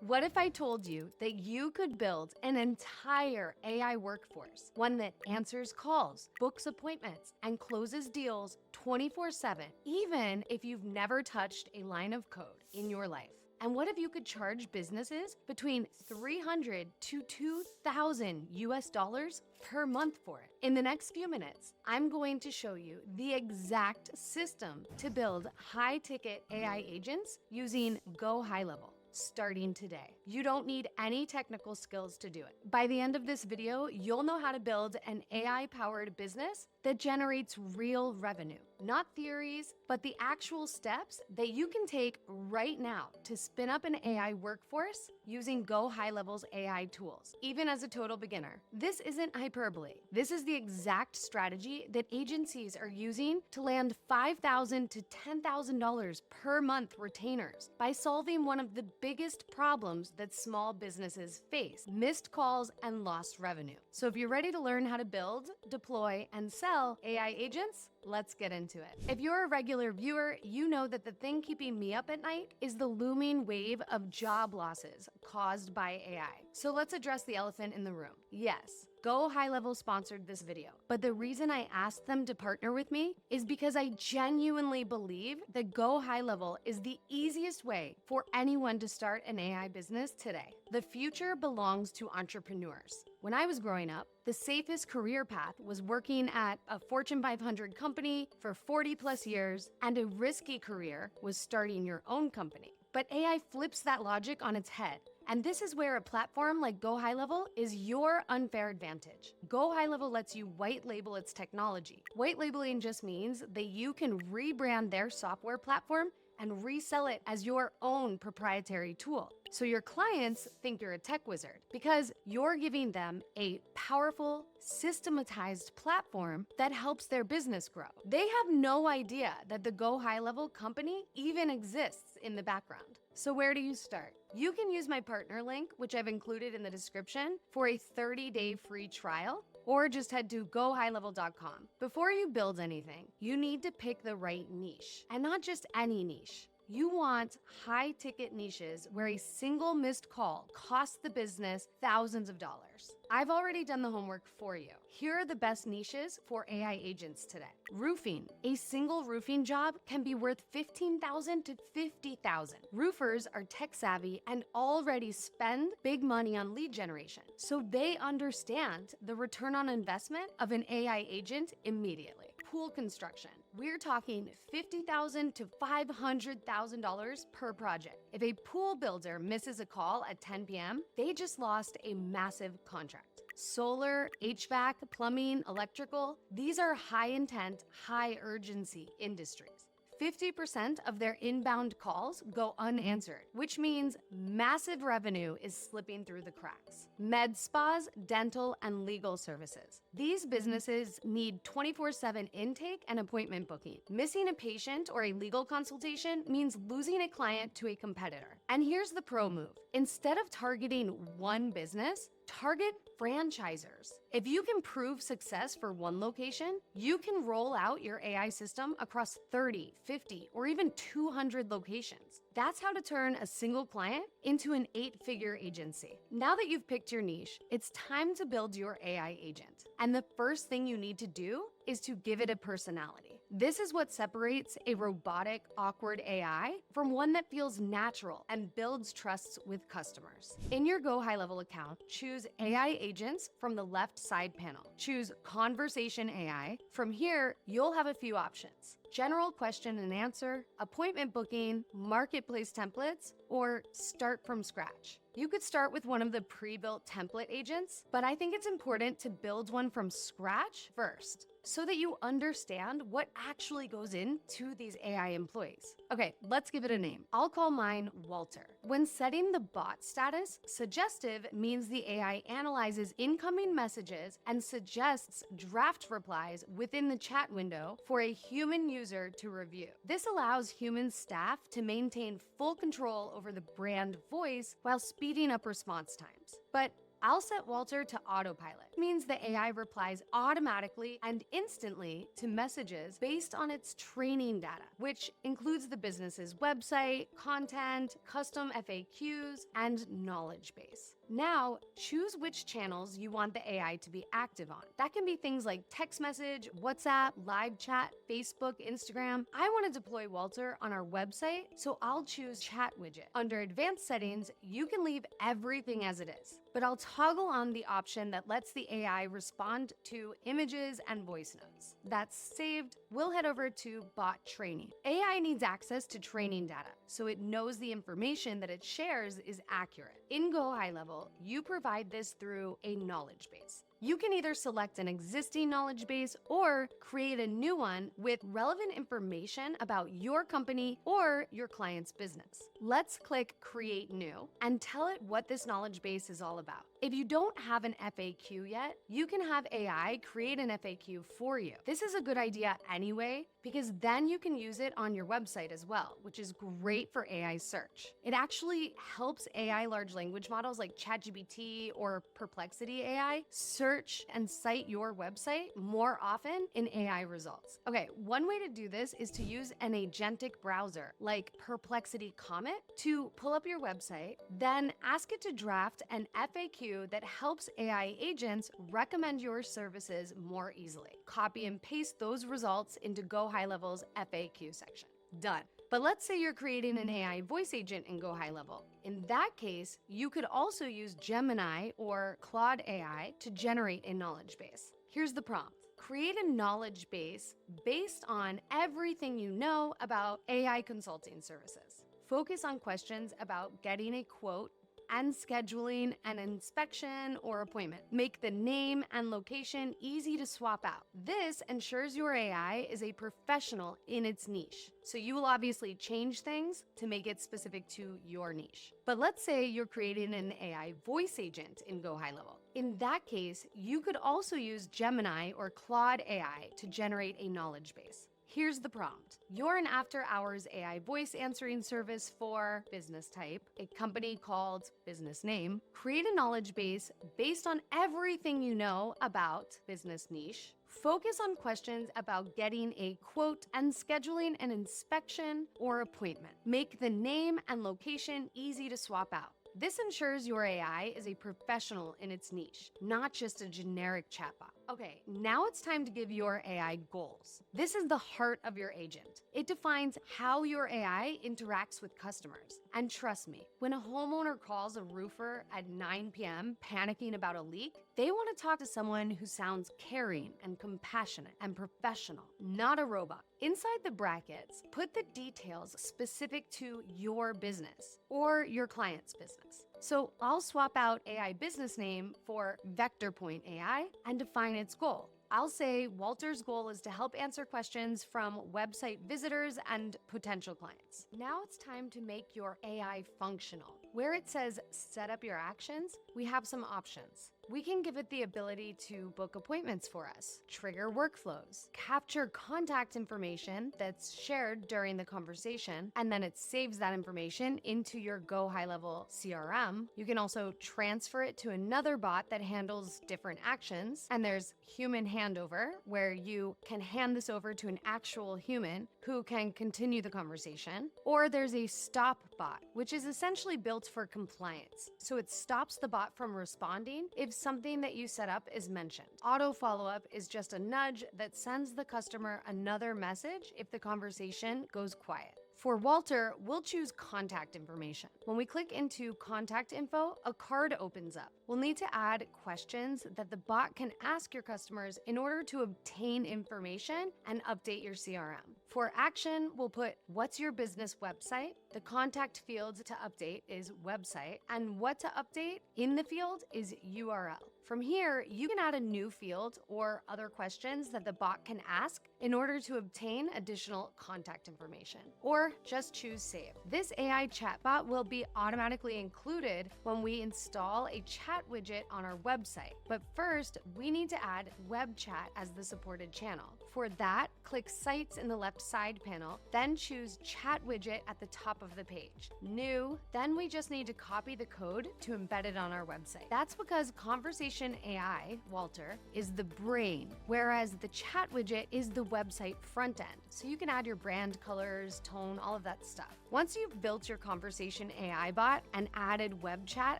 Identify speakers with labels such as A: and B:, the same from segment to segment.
A: What if I told you that you could build an entire AI workforce, one that answers calls, books appointments, and closes deals 24/7, even if you've never touched a line of code in your life? And what if you could charge businesses between $300 to $2,000 per month for it? In the next few minutes, I'm going to show you the exact system to build high-ticket AI agents using GoHighLevel, starting today. You don't need any technical skills to do it. By the end of this video, you'll know how to build an AI-powered business that generates real revenue. Not theories, but the actual steps that you can take right now to spin up an AI workforce using GoHighLevel's AI tools, even as a total beginner. This isn't hyperbole. This is the exact strategy that agencies are using to land $5,000 to $10,000 per month retainers by solving one of the biggest problems that small businesses face: missed calls and lost revenue. So if you're ready to learn how to build, deploy, and sell AI agents, let's get into it. If you're a regular viewer, you know that the thing keeping me up at night is the looming wave of job losses caused by AI. So let's address the elephant in the room. Yes, GoHighLevel sponsored this video, but the reason I asked them to partner with me is because I genuinely believe that GoHighLevel is the easiest way for anyone to start an AI business today. The future belongs to entrepreneurs. When I was growing up, the safest career path was working at a Fortune 500 company for 40 plus years, and a risky career was starting your own company. But AI flips that logic on its head. And this is where a platform like GoHighLevel is your unfair advantage. GoHighLevel lets you white label its technology. White labeling just means that you can rebrand their software platform and resell it as your own proprietary tool. So your clients think you're a tech wizard because you're giving them a powerful, systematized platform that helps their business grow. They have no idea that the GoHighLevel company even exists in the background. So where do you start? You can use my partner link, which I've included in the description, for a 30-day free trial, or just head to GoHighLevel.com. Before you build anything, you need to pick the right niche, and not just any niche. You want high-ticket niches where a single missed call costs the business thousands of dollars. I've already done the homework for you. Here are the best niches for AI agents today. Roofing. A single roofing job can be worth $15,000 to $50,000. Roofers are tech-savvy and already spend big money on lead generation, so they understand the return on investment of an AI agent immediately. Pool construction. We're talking $50,000 to $500,000 per project. If a pool builder misses a call at 10 p.m., they just lost a massive contract. Solar, HVAC, plumbing, electrical, these are high-intent, high-urgency industries. 50% of their inbound calls go unanswered, which means massive revenue is slipping through the cracks. Med spas, dental, and legal services. These businesses need 24/7 intake and appointment booking. Missing a patient or a legal consultation means losing a client to a competitor. And here's the pro move. Instead of targeting one business, target franchisers. If you can prove success for one location, you can roll out your AI system across 30, 50, or even 200 locations. That's how to turn a single client into an 8-figure agency. Now that you've picked your niche, it's time to build your AI agent. And the first thing you need to do is to give it a personality. This is what separates a robotic, awkward AI from one that feels natural and builds trust with customers. In your GoHighLevel account, choose AI agents from the left side panel. Choose Conversation AI. From here, you'll have a few options: general question and answer, appointment booking, marketplace templates, or start from scratch. You could start with one of the pre-built template agents, but I think it's important to build one from scratch first, so that you understand what actually goes into these AI employees. Okay, let's give it a name. I'll call mine Walter. When setting the bot status, suggestive means the AI analyzes incoming messages and suggests draft replies within the chat window for a human user to review. This allows human staff to maintain full control over the brand voice while speeding up response times. But I'll set Walter to autopilot. It means the AI replies automatically and instantly to messages based on its training data, which includes the business's website, content, custom FAQs, and knowledge base. Now, choose which channels you want the AI to be active on. That can be things like text message, WhatsApp, live chat, Facebook, Instagram. I want to deploy Walter on our website, so I'll choose Chat Widget. Under Advanced Settings, you can leave everything as it is, but I'll toggle on the option that lets the AI respond to images and voice notes. That's saved. We'll head over to Bot Training. AI needs access to training data, so it knows the information that it shares is accurate. In GoHighLevel, you provide this through a knowledge base. You can either select an existing knowledge base or create a new one with relevant information about your company or your client's business. Let's click Create New and tell it what this knowledge base is all about. If you don't have an FAQ yet, you can have AI create an FAQ for you. This is a good idea anyway, because then you can use it on your website as well, which is great for AI search. It actually helps AI large language models like ChatGPT or Perplexity AI search and cite your website more often in AI results. Okay, one way to do this is to use an agentic browser like Perplexity Comet to pull up your website, then ask it to draft an FAQ that helps AI agents recommend your services more easily. Copy and paste those results into GoHighLevel's FAQ section. Done. But let's say you're creating an AI voice agent in GoHighLevel. In that case, you could also use Gemini or Claude AI to generate a knowledge base. Here's the prompt. Create a knowledge base based on everything you know about AI consulting services. Focus on questions about getting a quote and scheduling an inspection or appointment. Make the name and location easy to swap out. This ensures your AI is a professional in its niche. So you will obviously change things to make it specific to your niche. But let's say you're creating an AI voice agent in GoHighLevel. In that case, you could also use Gemini or Claude AI to generate a knowledge base. Here's the prompt. You're an after-hours AI voice answering service for business type, a company called business name. Create a knowledge base based on everything you know about business niche. Focus on questions about getting a quote and scheduling an inspection or appointment. Make the name and location easy to swap out. This ensures your AI is a professional in its niche, not just a generic chatbot. Okay, now it's time to give your AI goals. This is the heart of your agent. It defines how your AI interacts with customers. And trust me, when a homeowner calls a roofer at 9 p.m. panicking about a leak, they want to talk to someone who sounds caring and compassionate and professional, not a robot. Inside the brackets, put the details specific to your business or your client's business. So I'll swap out AI business name for VectorPath AI and define its goal. I'll say Walter's goal is to help answer questions from website visitors and potential clients. Now it's time to make your AI functional. Where it says set up your actions, we have some options. We can give it the ability to book appointments for us, trigger workflows, capture contact information that's shared during the conversation, and then it saves that information into your GoHighLevel CRM. You can also transfer it to another bot that handles different actions. And there's human handover, where you can hand this over to an actual human who can continue the conversation. Or there's a stop bot, which is essentially built for compliance. So it stops the bot from responding if something that you set up is mentioned. Auto follow-up is just a nudge that sends the customer another message if the conversation goes quiet. For Walter, we'll choose contact information. When we click into contact info, a card opens up. We'll need to add questions that the bot can ask your customers in order to obtain information and update your CRM. For action, we'll put what's your business website? The contact field to update is website, and what to update in the field is URL. From here, you can add a new field or other questions that the bot can ask in order to obtain additional contact information, or just choose save. This AI chatbot will be automatically included when we install a chat widget on our website. But first, we need to add web chat as the supported channel. For that, click Sites in the left left side panel, then choose Chat Widget at the top of the page. New, then we just need to copy the code to embed it on our website. That's because Conversation AI, Walter, is the brain, whereas the Chat Widget is the website front end. So you can add your brand colors, tone, all of that stuff. Once you've built your Conversation AI bot and added web chat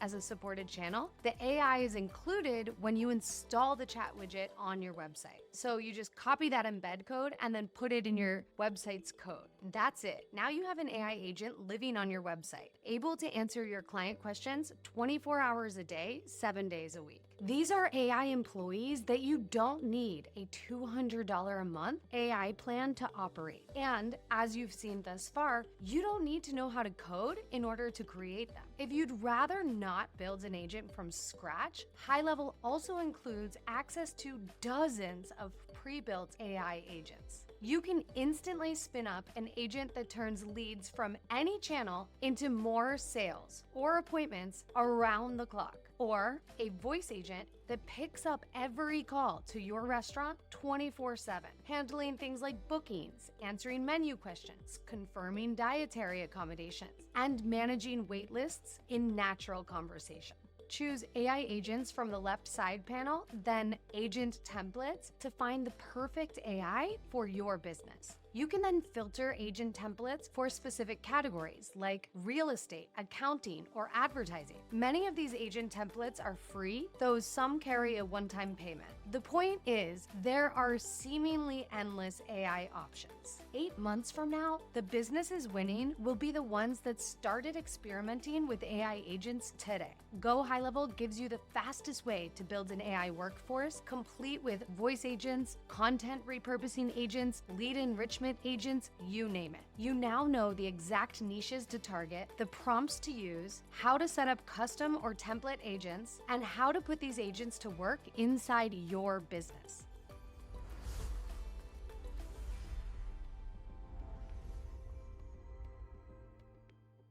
A: as a supported channel, the AI is included when you install the chat widget on your website. So you just copy that embed code and then put it in your website's code. That's it. Now you have an AI agent living on your website, able to answer your client questions 24 hours a day, 7 days a week. These are AI employees that you don't need a $200 a month AI plan to operate. And as you've seen thus far, you don't need to know how to code in order to create them. If you'd rather not build an agent from scratch, GoHighLevel also includes access to dozens of pre-built AI agents. You can instantly spin up an agent that turns leads from any channel into more sales or appointments around the clock, or a voice agent that picks up every call to your restaurant 24/7, handling things like bookings, answering menu questions, confirming dietary accommodations, and managing wait lists in natural conversation. Choose AI agents from the left side panel, then agent templates to find the perfect AI for your business. You can then filter agent templates for specific categories like real estate, accounting, or advertising. Many of these agent templates are free, though some carry a one-time payment. The point is, there are seemingly endless AI options. 8 months from now, the businesses winning will be the ones that started experimenting with AI agents today. GoHighLevel gives you the fastest way to build an AI workforce, complete with voice agents, content repurposing agents, lead enrichment agents, you name it. You now know the exact niches to target, the prompts to use, how to set up custom or template agents, and how to put these agents to work inside your business.